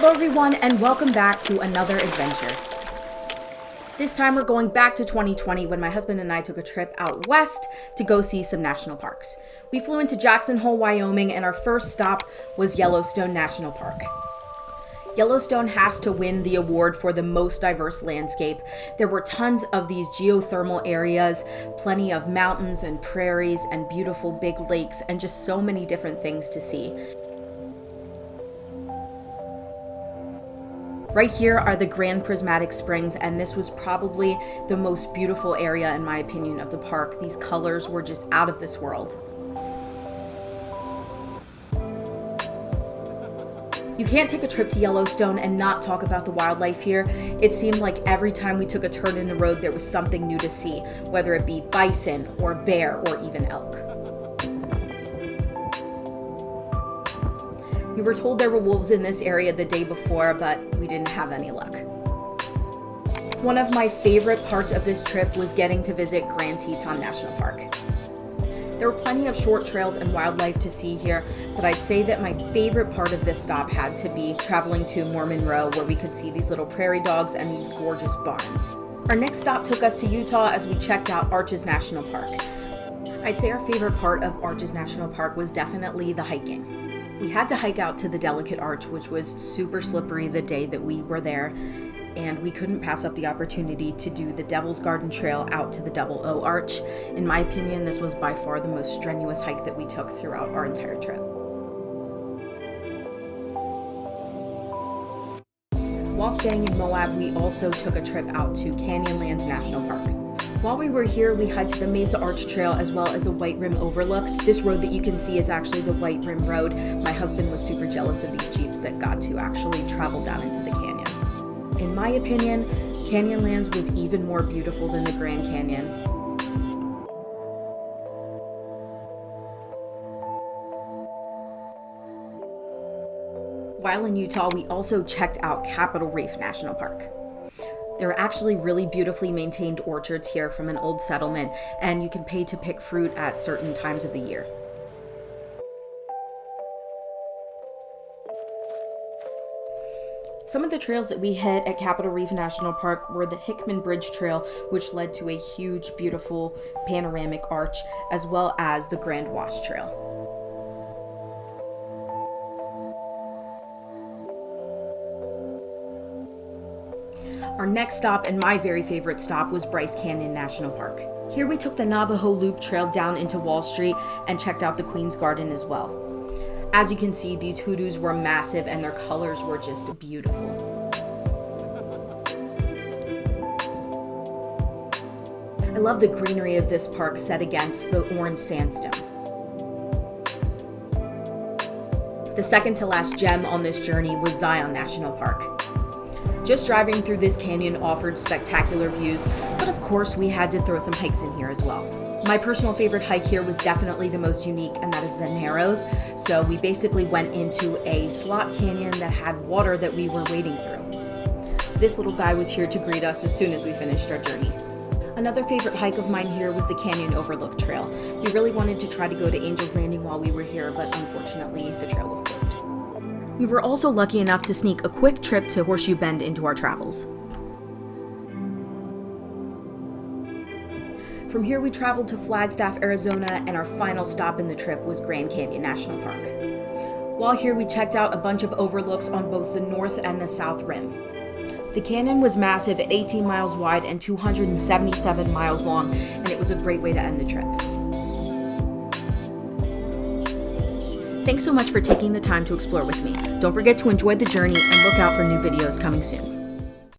Hello everyone, and welcome back to another adventure. This time we're going back to 2020 when my husband and I took a trip out west to go see some national parks. We flew into Jackson Hole, Wyoming, and our first stop was Yellowstone National Park. Yellowstone has to win the award for the most diverse landscape. There were tons of these geothermal areas, plenty of mountains and prairies and beautiful big lakes, and just so many different things to see. Right here are the Grand Prismatic Springs, and this was probably the most beautiful area, in my opinion, of the park. These colors were just out of this world. You can't take a trip to Yellowstone and not talk about the wildlife here. It seemed like every time we took a turn in the road, there was something new to see, whether it be bison or bear or even elk. We were told there were wolves in this area the day before, but we didn't have any luck. One of my favorite parts of this trip was getting to visit Grand Teton National Park. There were plenty of short trails and wildlife to see here, but I'd say that my favorite part of this stop had to be traveling to Mormon Row, where we could see these little prairie dogs and these gorgeous barns. Our next stop took us to Utah as we checked out Arches National Park. I'd say our favorite part of Arches National Park was definitely the hiking. We had to hike out to the Delicate Arch, which was super slippery the day that we were there, and we couldn't pass up the opportunity to do the Devil's Garden Trail out to the Double O Arch. In my opinion, this was by far the most strenuous hike that we took throughout our entire trip. While staying in Moab, we also took a trip out to Canyonlands National Park. While we were here, we hiked the Mesa Arch Trail as well as the White Rim Overlook. This road that you can see is actually the White Rim Road. My husband was super jealous of these Jeeps that got to actually travel down into the canyon. In my opinion, Canyonlands was even more beautiful than the Grand Canyon. While in Utah, we also checked out Capitol Reef National Park. There are actually really beautifully maintained orchards here from an old settlement, and you can pay to pick fruit at certain times of the year. Some of the trails that we hit at Capitol Reef National Park were the Hickman Bridge Trail, which led to a huge, beautiful panoramic arch, as well as the Grand Wash Trail. Our next stop, and my very favorite stop, was Bryce Canyon National Park. Here we took the Navajo Loop Trail down into Wall Street and checked out the Queen's Garden as well. As you can see, these hoodoos were massive and their colors were just beautiful. I love the greenery of this park set against the orange sandstone. The second to last gem on this journey was Zion National Park. Just driving through this canyon offered spectacular views, but of course we had to throw some hikes in here as well. My personal favorite hike here was definitely the most unique, and that is the Narrows. So we basically went into a slot canyon that had water that we were wading through. This little guy was here to greet us as soon as we finished our journey. Another favorite hike of mine here was the Canyon Overlook Trail. We really wanted to try to go to Angel's Landing while we were here, but unfortunately the trail was closed. We were also lucky enough to sneak a quick trip to Horseshoe Bend into our travels. From here we traveled to Flagstaff, Arizona, and our final stop in the trip was Grand Canyon National Park. While here we checked out a bunch of overlooks on both the north and the south rim. The canyon was massive at 18 miles wide and 277 miles long, and it was a great way to end the trip. Thanks so much for taking the time to explore with me. Don't forget to enjoy the journey and look out for new videos coming soon.